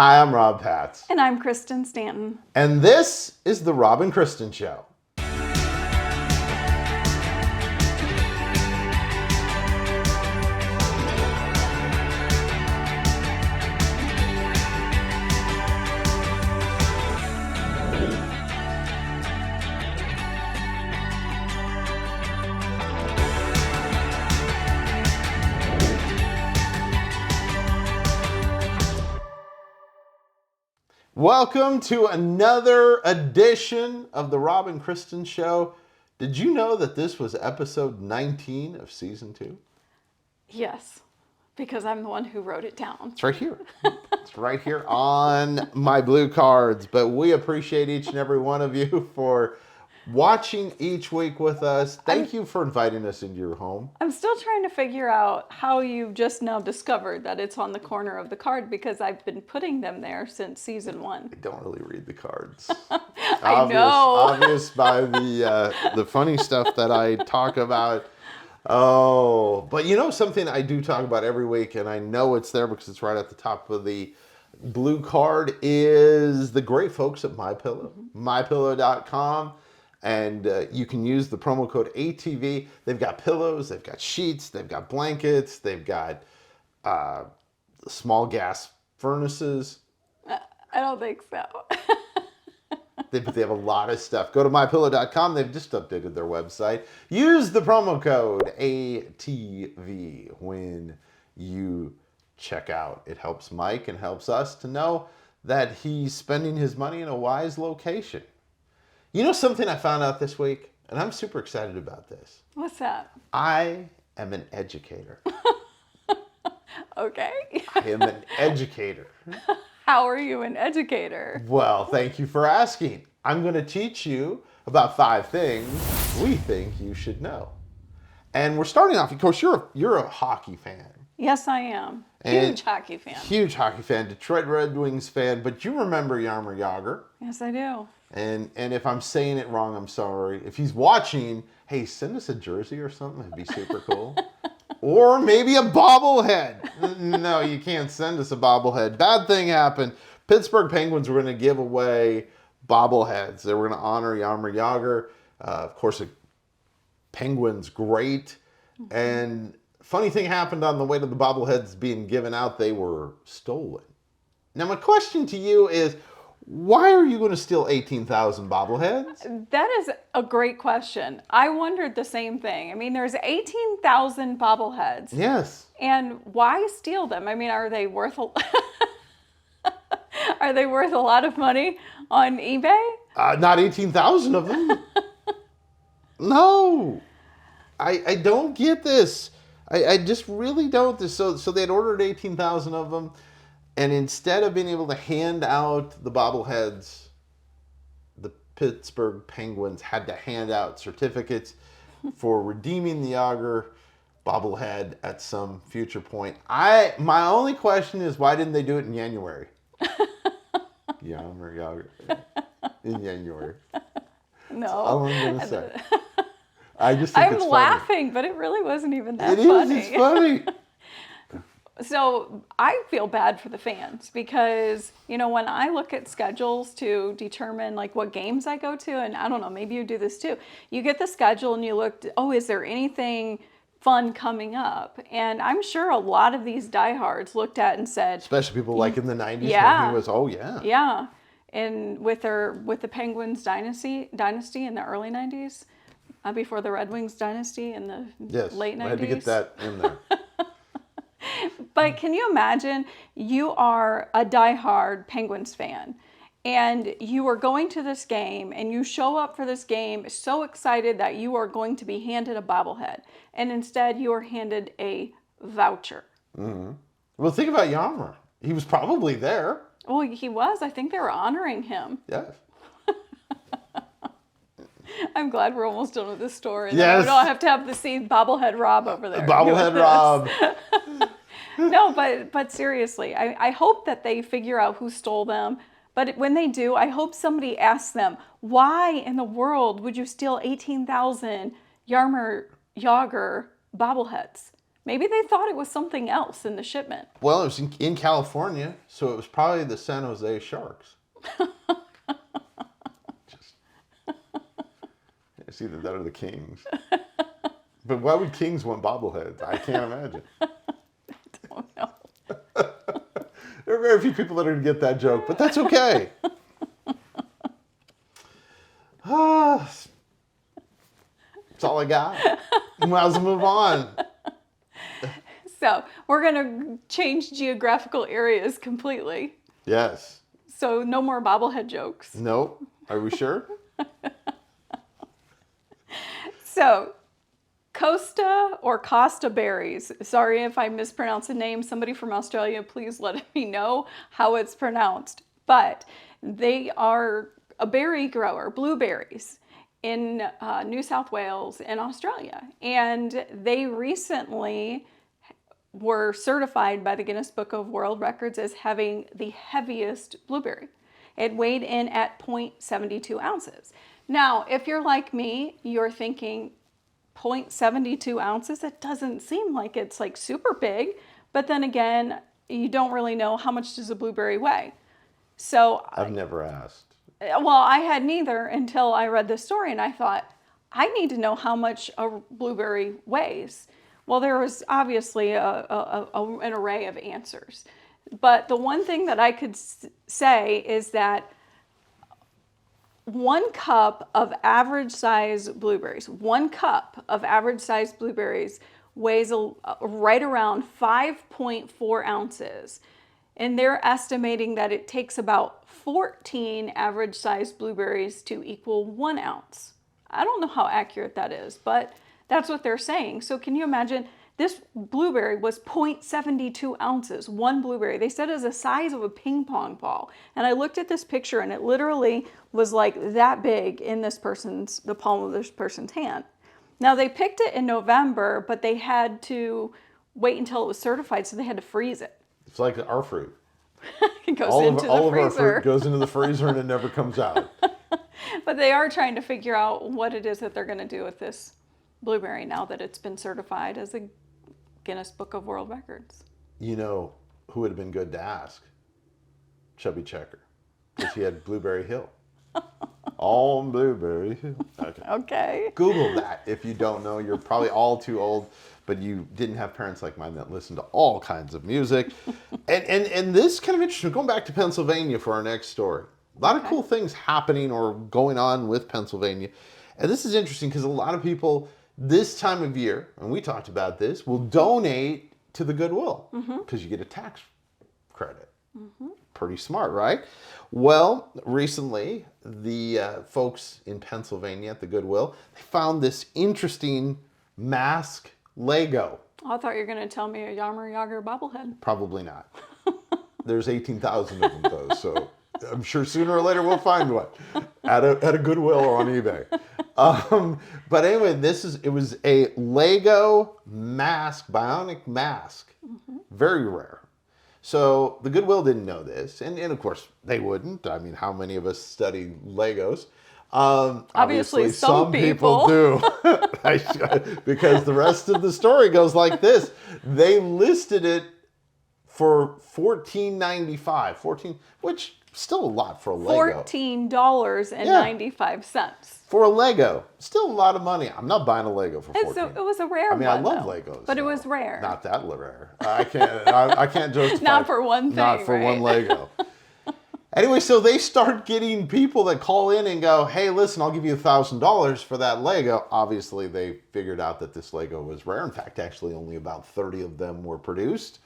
Hi, I'm Rob Patz. And I'm Kristen Stanton. And this is the Rob and Kristen Show. Welcome to another edition of the Rob and Kristen Show. Did you know that this was episode 19 of season 2? Yes, because I'm the one who wrote it down. It's right here. It's right here on my blue cards. But we appreciate each and every one of you for watching each week with us. Thank you for inviting us into your home. I'm still trying to figure out how you've just now discovered that it's on the corner of the card, because I've been putting them there since season 1. I don't really read the cards. I know. Obvious by the funny stuff that I talk about. Oh, but you know something I do talk about every week, and I know it's there because it's right at the top of the blue card, is the great folks at MyPillow. MyPillow.com. And you can use the promo code ATV. They've got pillows, they've got sheets, they've got blankets, they've got small gas furnaces. I don't think so. They have a lot of stuff. Go to mypillow.com. They've just updated their website. Use the promo code ATV when you check out. It helps Mike and helps us to know that he's spending his money in a wise location. You know something I found out this week, and I'm super excited about this. What's that? I am an educator. Okay. I am an educator. How are you an educator? Well, thank you for asking. I'm going to teach you about 5 things we think you should know. And we're starting off, of course, you're a hockey fan. Yes, I am. And huge hockey fan. Huge hockey fan, Detroit Red Wings fan, but you remember Jaromir Jagr. Yes, I do. And if I'm saying it wrong, I'm sorry. If he's watching, hey, send us a jersey or something. It'd be super cool. Or maybe a bobblehead. No, you can't send us a bobblehead. Bad thing happened. Pittsburgh Penguins were going to give away bobbleheads. They were going to honor Jaromir Jagr. Of course, Penguins, great. Mm-hmm. And funny thing happened on the way to the bobbleheads being given out. They were stolen. Now, my question to you is, why are you going to steal 18,000 bobbleheads? That is a great question. I wondered the same thing. I mean, there's 18,000 bobbleheads. Yes. And why steal them? I mean, are they worth are they worth a lot of money on eBay? Not 18,000 of them. No. I don't get this. I just really don't. So they had ordered 18,000 of them. And instead of being able to hand out the bobbleheads, the Pittsburgh Penguins had to hand out certificates for redeeming the Jagr bobblehead at some future point. My only question is, why didn't they do it in January? Jaromir Jagr in January. No. That's all I'm going to say. I just think it's funny. I'm laughing, but it really wasn't even that funny. It is, it's funny. So I feel bad for the fans because, you know, when I look at schedules to determine like what games I go to, and I don't know, maybe you do this too. You get the schedule and you look, is there anything fun coming up? And I'm sure a lot of these diehards looked at and said, especially people like in the 90s yeah, when he was, oh yeah. Yeah. And with the Penguins dynasty in the early 90s, before the Red Wings dynasty in the late 90s. I had to get that in there. But can you imagine, you are a diehard Penguins fan and you are going to this game and you show up for this game so excited that you are going to be handed a bobblehead, and instead you are handed a voucher. Mm-hmm. Well, think about Jaromir. He was probably there. Well, he was. I think they were honoring him. Yes. I'm glad we're almost done with this story. Yes. We don't have to have the bobblehead Rob over there. Bobblehead Rob. No, but seriously, I hope that they figure out who stole them. But when they do, I hope somebody asks them, why in the world would you steal 18,000 Jaromir Jagr bobbleheads? Maybe they thought it was something else in the shipment. Well, it was in California, so it was probably the San Jose Sharks. Just, it's either that or the Kings. But why would Kings want bobbleheads? I can't imagine. Oh no. There are very few people that are going to get that joke, but that's okay. That's all I got. Might as well move on. So we're going to change geographical areas completely. Yes. So no more bobblehead jokes. Nope. Are we sure? So Costa berries. Sorry if I mispronounce the name. Somebody from Australia, please let me know how it's pronounced. But they are a berry grower, blueberries, in New South Wales in Australia. And they recently were certified by the Guinness Book of World Records as having the heaviest blueberry. It weighed in at 0.72 ounces. Now, if you're like me, you're thinking 0.72 ounces, it doesn't seem like it's like super big, but then again, you don't really know how much does a blueberry weigh. So I've never asked. Well, I had neither until I read this story and I thought, I need to know how much a blueberry weighs. Well, there was obviously an array of answers. But the one thing that I could say is that 1 cup of average size blueberries, 1 cup of average size blueberries weighs right around 5.4 ounces. And they're estimating that it takes about 14 average sized blueberries to equal 1 ounce. I don't know how accurate that is, but that's what they're saying. So can you imagine? This blueberry was 0.72 ounces, one blueberry. They said it was the size of a ping pong ball. And I looked at this picture and it literally was like that big in the palm of this person's hand. Now they picked it in November, but they had to wait until it was certified, so they had to freeze it. It's like our fruit. It goes all into the freezer. Of our fruit goes into the freezer and it never comes out. But they are trying to figure out what it is that they're going to do with this blueberry now that it's been certified as a Guinness Book of World Records. You know who would have been good to ask? Chubby Checker. Because he had Blueberry Hill. On Blueberry Hill. Okay. Google that if you don't know. You're probably all too old, but you didn't have parents like mine that listened to all kinds of music. and this kind of interesting. Going back to Pennsylvania for our next story. A lot of cool things happening or going on with Pennsylvania. And this is interesting because a lot of people this time of year, and we talked about this, will donate to the Goodwill because you get a tax credit. Pretty smart, right? Well, recently, the folks in Pennsylvania at the Goodwill, they found this interesting mask Lego. Oh, I thought you were going to tell me a Yammer Yager bobblehead. Probably not. There's 18,000 of them, though, so I'm sure sooner or later we'll find one at a Goodwill or on eBay. But anyway, it was a Lego mask, bionic mask. Very rare. So the Goodwill didn't know this, and of course they wouldn't. I mean, how many of us study Legos? Obviously some people do. Because the rest of the story goes like this. They listed it for $14.95, which still a lot for a Lego. $14.95. For a Lego, still a lot of money. I'm not buying a Lego for $14. It was a rare one. I mean, I love Legos, but it was rare. Not that rare. I can't justify. Not for one thing. Not for one Lego. Anyway, so they start getting people that call in and go, "Hey, listen, I'll give you $1,000 for that Lego." Obviously, they figured out that this Lego was rare. In fact, actually, only about 30 of them were produced,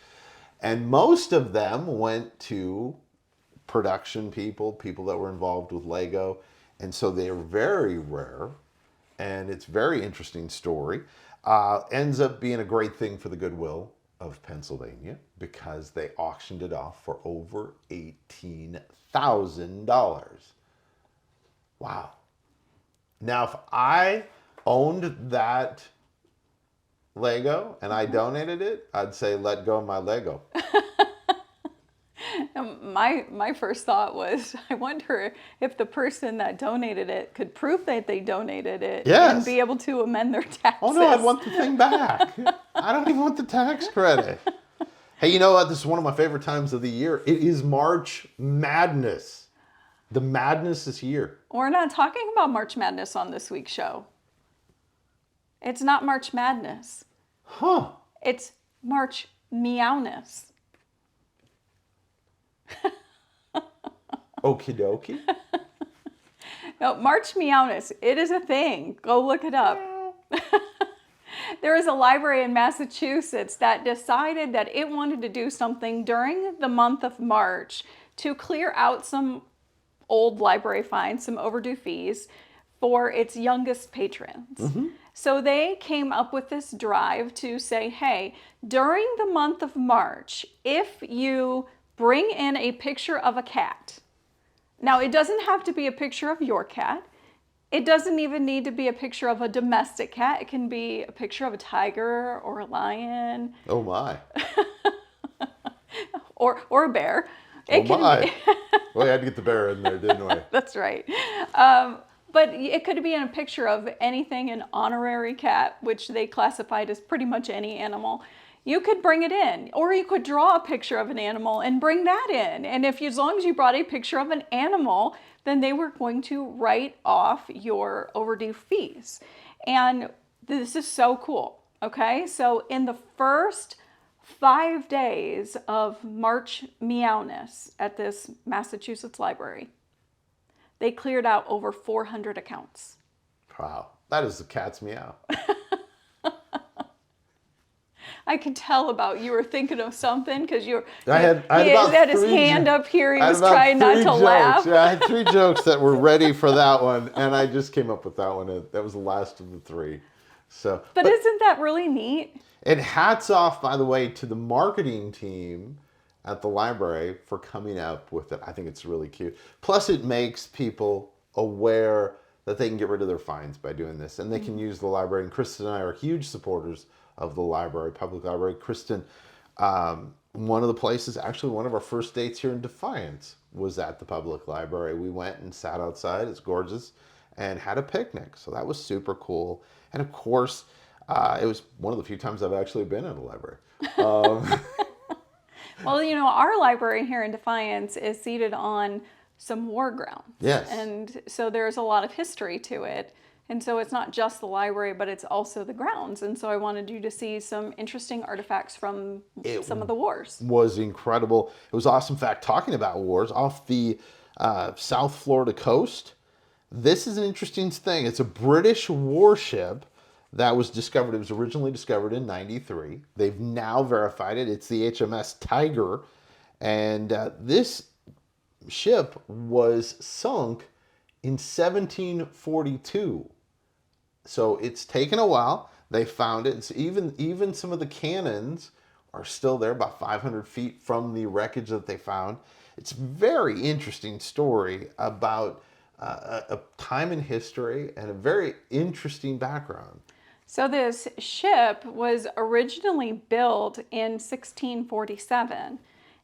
and most of them went to production people that were involved with Lego. And so they are very rare, and it's a very interesting story. Ends up being a great thing for the Goodwill of Pennsylvania because they auctioned it off for over $18,000. Wow. Now, if I owned that Lego and I donated it, I'd say, let go of my Lego. My first thought was, I wonder if the person that donated it could prove that they donated it Yes. and be able to amend their taxes. Oh no, I'd want the thing back. I don't even want the tax credit. Hey, you know what? This is one of my favorite times of the year. It is March Madness. The madness is here. We're not talking about March Madness on this week's show. It's not March Madness. Huh. It's March Meowness. Okie dokie. No, March Meowness. It is a thing. Go look it up. There is a library in Massachusetts that decided that it wanted to do something during the month of March to clear out some old library fines, some overdue fees for its youngest patrons. Mm-hmm. So they came up with this drive to say, hey, during the month of March, if you bring in a picture of a cat, now it doesn't have to be a picture of your cat. It doesn't even need to be a picture of a domestic cat. It can be a picture of a tiger or a lion. Oh my. or a bear. Oh my. Well, we had to get the bear in there, didn't we? That's right. But it could be in a picture of anything, an honorary cat, which they classified as pretty much any animal. You could bring it in, or you could draw a picture of an animal and bring that in. And if as long as you brought a picture of an animal, then they were going to write off your overdue fees. And this is so cool. Okay, so in the first 5 days of March Meowness at this Massachusetts library, they cleared out over 400 accounts. Wow, that is the cat's meow. I could tell about you were thinking of something because he had his hand up here. He was trying not to laugh. Yeah, I had 3 jokes that were ready for that one, and I just came up with that one. That was the last of the 3. So, but isn't that really neat? And hats off, by the way, to the marketing team at the library for coming up with it. I think it's really cute. Plus, it makes people aware that they can get rid of their fines by doing this, and they can use the library. And Kristen and I are huge supporters of the library, public library. Kristen, one of the places, actually one of our first dates here in Defiance was at the public library. We went and sat outside, it's gorgeous, and had a picnic. So that was super cool. And of course, it was one of the few times I've actually been in a library. Well, you know, our library here in Defiance is seated on some war grounds. Yes. And so there's a lot of history to it. And so it's not just the library, but it's also the grounds. And so I wanted you to see some interesting artifacts from some of the wars. Was incredible. It was awesome. In fact, talking about wars, off the South Florida coast, this is an interesting thing. It's a British warship that was discovered. It was originally discovered in 93. They've now verified it. It's the HMS Tiger. And this ship was sunk in 1742. So it's taken a while. They found it. So even some of the cannons are still there, about 500 feet from the wreckage that they found. It's a very interesting story about a time in history and a very interesting background. So this ship was originally built in 1647.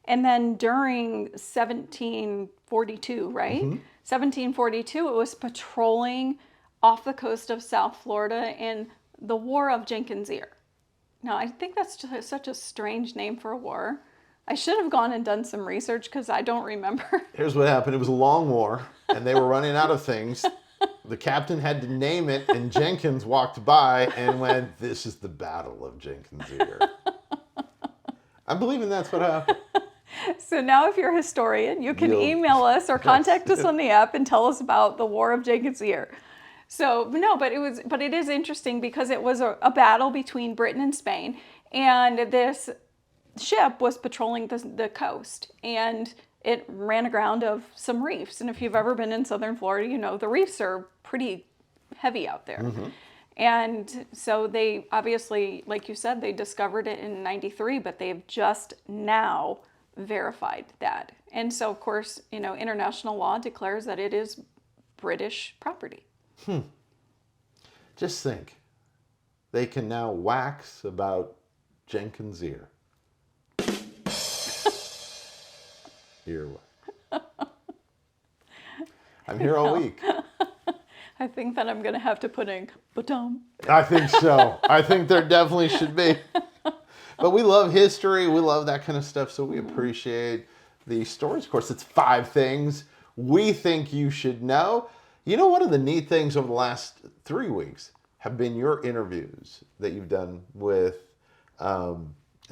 And then during 1742, right? Mm-hmm. 1742, it was patrolling off the coast of South Florida in the War of Jenkins' Ear. Now, I think that's just such a strange name for a war. I should have gone and done some research because I don't remember. Here's what happened. It was a long war, and they were running out of things. The captain had to name it, and Jenkins walked by and went, "This is the Battle of Jenkins' Ear." I'm believing that's what happened. So now if you're a historian, you can email us or contact us on the app and tell us about the War of Jenkins' Ear. So no, but it is interesting because it was a battle between Britain and Spain, and this ship was patrolling the coast, and it ran aground of some reefs. And if you've ever been in southern Florida, you know the reefs are pretty heavy out there. Mm-hmm. And so they obviously, like you said, they discovered it in 93, but they've just now verified that. And so, of course, you know, international law declares that it is British property. Just think, they can now wax about Jenkins' Ear. You're I'm here all week. I think that I'm going to have to put in ba-dum. I think so. I think there definitely should be. But we love history. We love that kind of stuff. So we appreciate the stories. Of course, it's 5 things we think you should know. You know, one of the neat things over the last 3 weeks have been your interviews that you've done with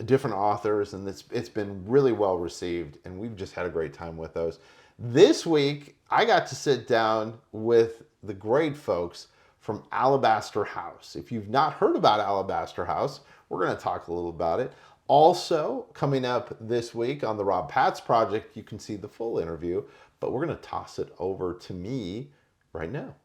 different authors, and it's been really well received, and we've just had a great time with those. This week, I got to sit down with the great folks from Alabaster House. If you've not heard about Alabaster House, we're going to talk a little about it. Also, coming up this week on the Rob Patz Project, you can see the full interview, but we're going to toss it over to me right now.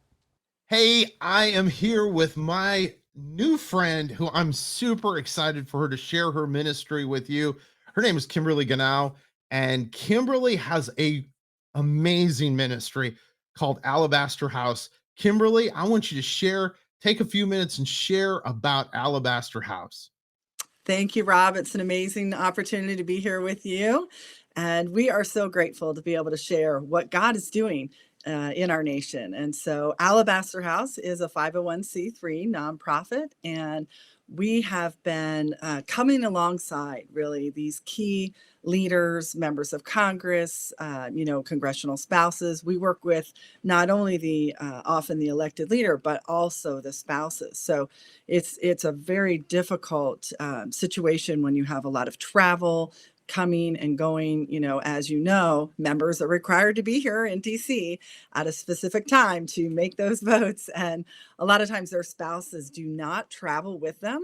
Hey, I am here with my new friend who I'm super excited for her to share her ministry with you. Her name is Kimberly Ganau, and Kimberly has a amazing ministry called Alabaster House. Kimberly, I want you to take a few minutes and share about Alabaster House. Thank you, Rob. It's an amazing opportunity to be here with you. And we are so grateful to be able to share what God is doing in our nation. And so Alabaster House is a 501c3 nonprofit, and we have been coming alongside really these key leaders, members of Congress, congressional spouses. We work with not only the often the elected leader, but also the spouses. So it's a very difficult situation when you have a lot of travel coming and going. As you know, members are required to be here in DC at a specific time to make those votes. And a lot of times their spouses do not travel with them,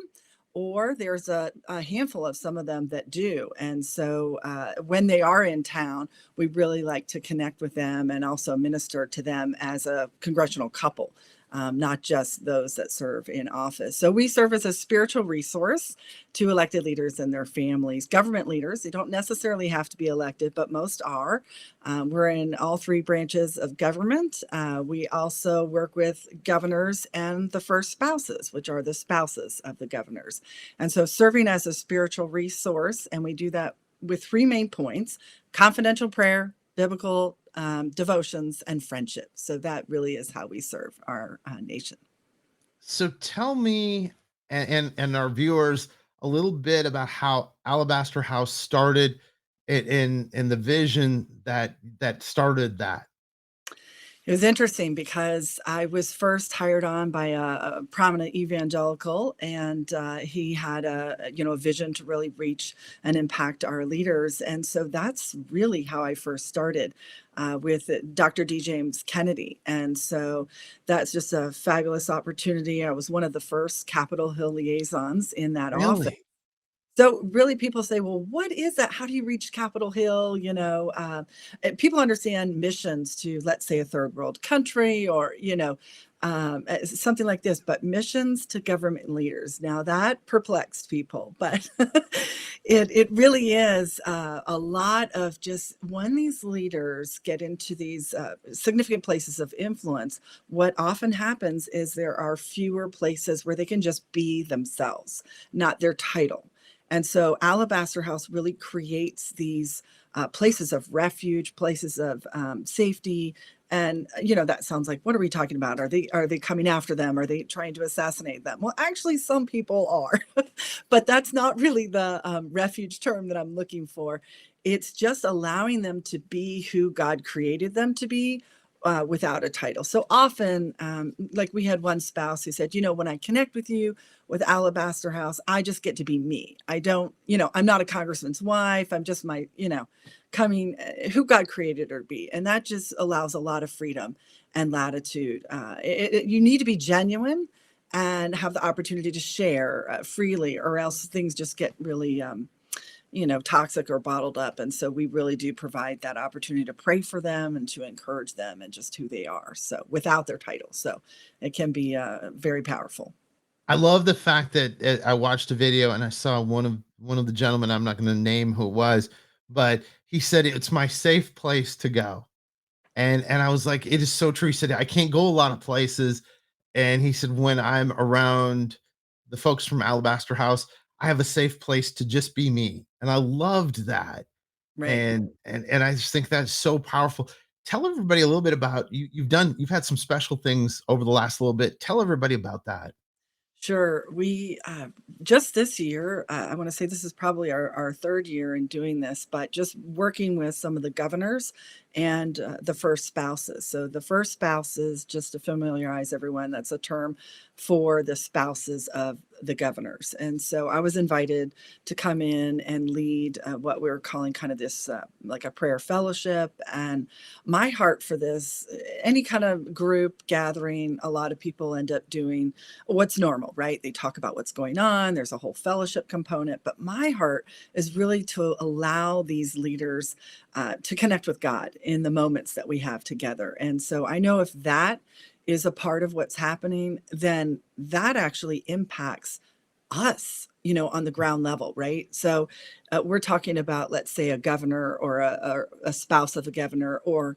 or there's a handful of some of them that do. And so when they are in town, we really like to connect with them and also minister to them as a congressional couple. Not just those that serve in office. So we serve as a spiritual resource to elected leaders and their families, government leaders. They don't necessarily have to be elected, but most are. We're in all 3 branches of government. We also work with governors and the first spouses, which are the spouses of the governors. And so serving as a spiritual resource, and we do that with 3 main points: confidential prayer, biblical devotions, and friendship. So that really is how we serve our nation. So tell me and our viewers a little bit about how Alabaster House started in the vision that started that. It was interesting because I was first hired on by a prominent evangelical, and he had a vision to really reach and impact our leaders. And so that's really how I first started with Dr. D. James Kennedy. And so that's just a fabulous opportunity. I was one of the first Capitol Hill liaisons in that office. Really? So really people say, well, what is that? How do you reach Capitol Hill? And people understand missions to, let's say, a third world country or, something like this, but missions to government leaders. Now that perplexed people, but it really is a lot of just when these leaders get into these significant places of influence, what often happens is there are fewer places where they can just be themselves, not their title. And so Alabaster House really creates these places of refuge, places of safety. And, that sounds like, what are we talking about? Are they coming after them? Are they trying to assassinate them? Well, actually, some people are, but that's not really the refuge term that I'm looking for. It's just allowing them to be who God created them to be, without a title. So often, like we had one spouse who said, when I connect with you with Alabaster House, I just get to be me. I don't, I'm not a congressman's wife. I'm just my, coming who God created her to be. And that just allows a lot of freedom and latitude. You need to be genuine and have the opportunity to share freely, or else things just get really, toxic or bottled up. And so we really do provide that opportunity to pray for them and to encourage them and just who they are. So without their title. So it can be very powerful. I love the fact that I watched a video and I saw one of the gentlemen, I'm not going to name who it was, but he said, it's my safe place to go. And I was like, it is so true. He said, I can't go a lot of places. And he said, when I'm around the folks from Alabaster House, I have a safe place to just be me. And I loved that. Right. And I just think that's so powerful. Tell everybody a little bit about you've had some special things over the last little bit. Tell everybody about that. Sure. We just this year, I want to say this is probably our third year in doing this, but just working with some of the governors and the first spouses. So, the first spouses, just to familiarize everyone, that's a term for the spouses of the governors. And so, I was invited to come in and lead what we were calling kind of this like a prayer fellowship. And my heart for this, any kind of group gathering, a lot of people end up doing what's normal, right? They talk about what's going on. There's a whole fellowship component. But my heart is really to allow these leaders to connect with God in the moments that we have together. And so I know if that is a part of what's happening, then that actually impacts us, on the ground level, right? So we're talking about, let's say, a governor or a spouse of a governor, or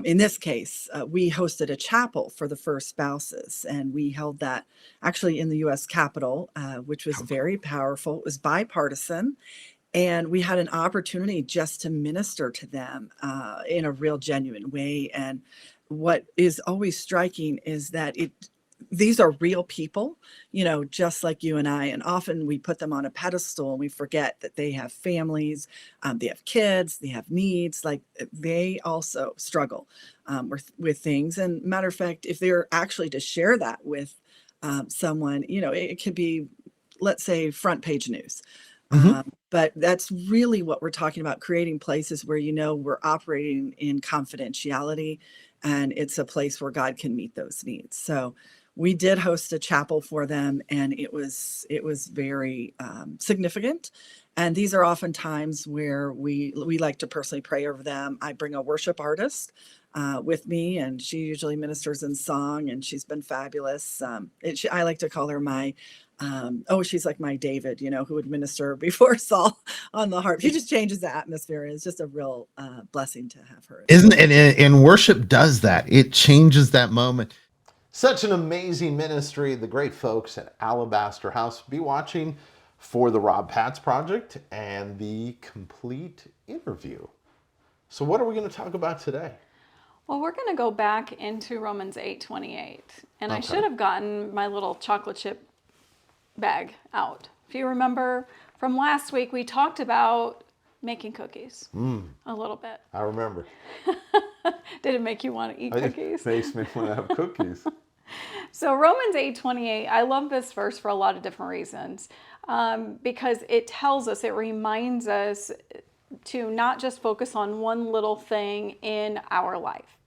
in this case, we hosted a chapel for the first spouses, and we held that actually in the U.S. Capitol, which was very powerful. It was bipartisan, and we had an opportunity just to minister to them in a real genuine way. And what is always striking is that these are real people, just like you and I. And often we put them on a pedestal and we forget that they have families, they have kids, they have needs. Like, they also struggle with things. And matter of fact, if they're actually to share that with someone, it could be, let's say, front page news. Mhm. But that's really what we're talking about, creating places where, we're operating in confidentiality, and it's a place where God can meet those needs. So we did host a chapel for them, and it was very significant. And these are often times where we like to personally pray over them. I bring a worship artist with me, and she usually ministers in song, and she's been fabulous. I like to call her my she's like my David, who would minister before Saul on the harp. She just changes the atmosphere, and it's just a real blessing to have her as Isn't well. and worship does that. It changes that moment. Such an amazing ministry. The great folks at Alabaster House. Be watching for the Rob Patz Project and the complete interview. So what are we going to talk about today? Well, we're going to go back into Romans 8:28. And I Okay. should have gotten my little chocolate chip bag out. If you remember from last week, we talked about making cookies a little bit. I remember. Did it make you want to eat cookies? It makes me want to have cookies. So Romans 8:28, I love this verse for a lot of different reasons, because it tells us, it reminds us to not just focus on one little thing in our life.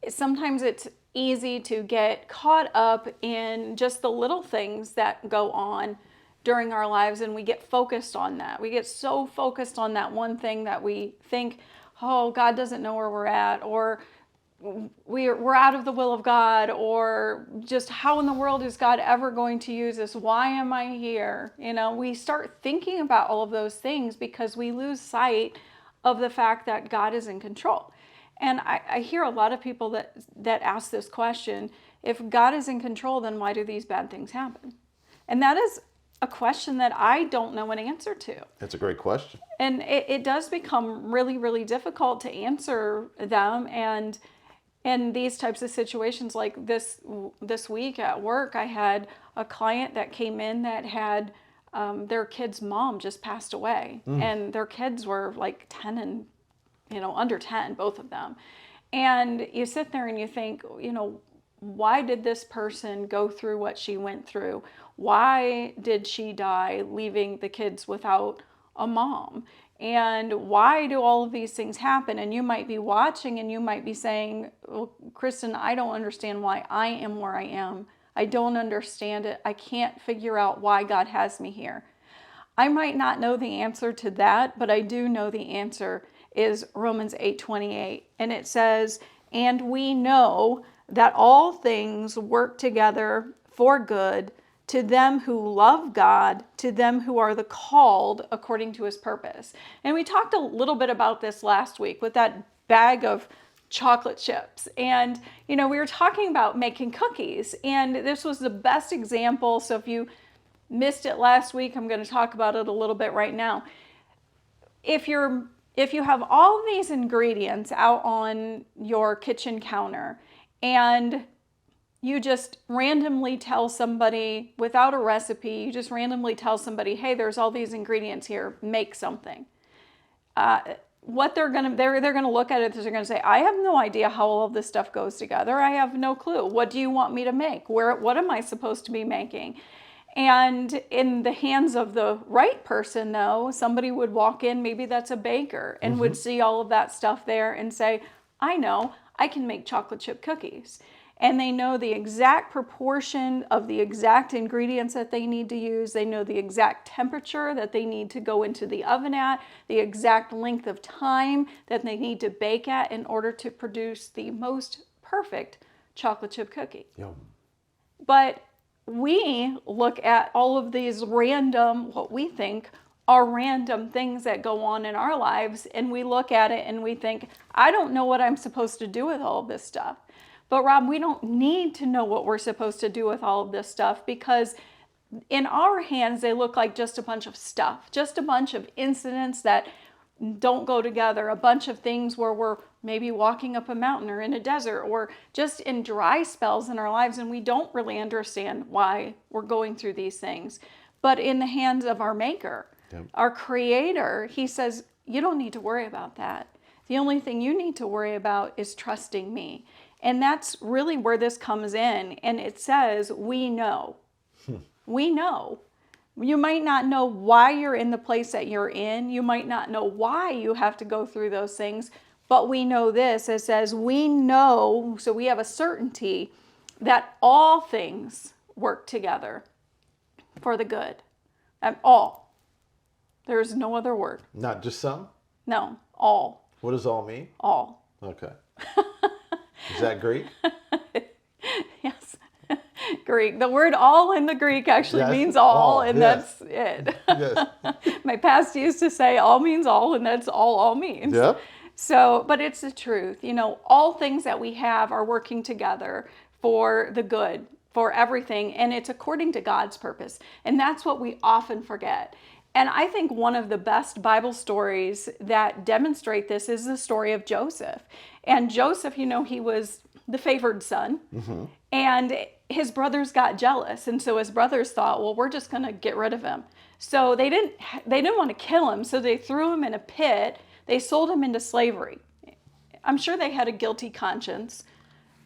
Sometimes it's easy to get caught up in just the little things that go on during our lives, and we get focused on that. We get so focused on that one thing that we think, oh, God doesn't know where we're at, or we're out of the will of God, or just how in the world is God ever going to use us? Why am I here? We start thinking about all of those things because we lose sight of the fact that God is in control. And I hear a lot of people that ask this question: if God is in control, then why do these bad things happen? And that is a question that I don't know an answer to. That's a great question. And it does become really, really difficult to answer them. And in these types of situations, like this week at work, I had a client that came in that had their kid's mom just passed away, and their kids were like 10 and under 10, both of them. And you sit there and you think, why did this person go through what she went through? Why did she die, leaving the kids without a mom? And why do all of these things happen? And you might be watching and you might be saying, well, Kristen, I don't understand why I am where I am. I don't understand it. I can't figure out why God has me here. I might not know the answer to that, but I do know the answer is Romans 8:28. And it says, and we know that all things work together for good to them who love God, to them who are the called according to his purpose. And we talked a little bit about this last week with that bag of chocolate chips. And, we were talking about making cookies. And this was the best example. So if you missed it last week, I'm going to talk about it a little bit right now. If you're if you have all of these ingredients out on your kitchen counter and you just randomly tell somebody without a recipe, you just randomly tell somebody, hey, there's all these ingredients here, make something. What they're gonna look at it is they're gonna say, I have no idea how all of this stuff goes together. I have no clue. What do you want me to make? What am I supposed to be making? And in the hands of the right person, though, somebody would walk in, maybe that's a baker, and would see all of that stuff there and say, I know, I can make chocolate chip cookies. And they know the exact proportion of the exact ingredients that they need to use. They know the exact temperature that they need to go into the oven at, the exact length of time that they need to bake at in order to produce the most perfect chocolate chip cookie. Yum. But we look at all of these random, what we think are random things that go on in our lives, and we look at it and we think, I don't know what I'm supposed to do with all of this stuff. But Rob, we don't need to know what we're supposed to do with all of this stuff, because in our hands, they look like just a bunch of stuff, just a bunch of incidents that don't go together, a bunch of things where we're maybe walking up a mountain or in a desert or just in dry spells in our lives, and we don't really understand why we're going through these things. But in the hands of our Maker, our Creator, He says, you don't need to worry about that. The only thing you need to worry about is trusting me. And that's really where this comes in. And it says, we know. We know. You might not know why you're in the place that you're in. You might not know why you have to go through those things. But we know this. It says, we know, so we have a certainty that all things work together for the good. And all. There's no other word. Not just some? No, all. What does all mean? All. Okay. Is that Greek? Yes. Greek. The word all in the Greek actually Yes, means all, and yes. that's it. Yes. My past used to say all means all, and that's all means. Yep. So, but it's the truth. You know, all things that we have are working together for the good, for everything, and it's according to God's purpose. And that's what we often forget. And I think one of the best Bible stories that demonstrate this is the story of Joseph. And Joseph, you know, he was the favored son. And his brothers got jealous. And so his brothers thought, well, we're just going to get rid of him. So they didn't want to kill him. So they threw him in a pit. They sold him into slavery. I'm sure they had a guilty conscience,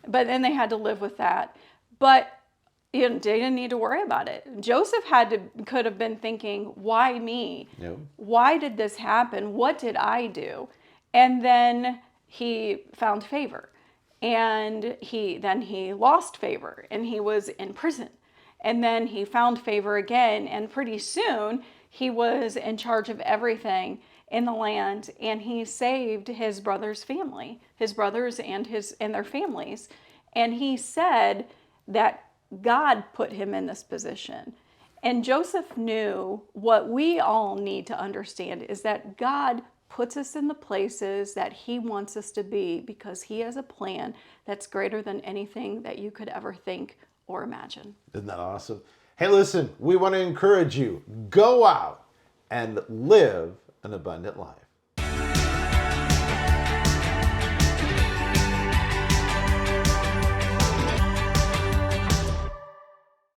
but then they had to live with that. But they didn't need to worry about it. Joseph could have been thinking, why me? Yep. Why did this happen? What did I do? And then he found favor. And then he lost favor, and he was in prison. And then he found favor again, and pretty soon he was in charge of everything in the land, and he saved his brother's family, his brothers and their families. And he said that God put him in this position. And Joseph knew what we all need to understand is that God puts us in the places that He wants us to be because He has a plan that's greater than anything that you could ever think or imagine. Isn't that awesome? Hey, listen, we want to encourage you. Go out and live an abundant life.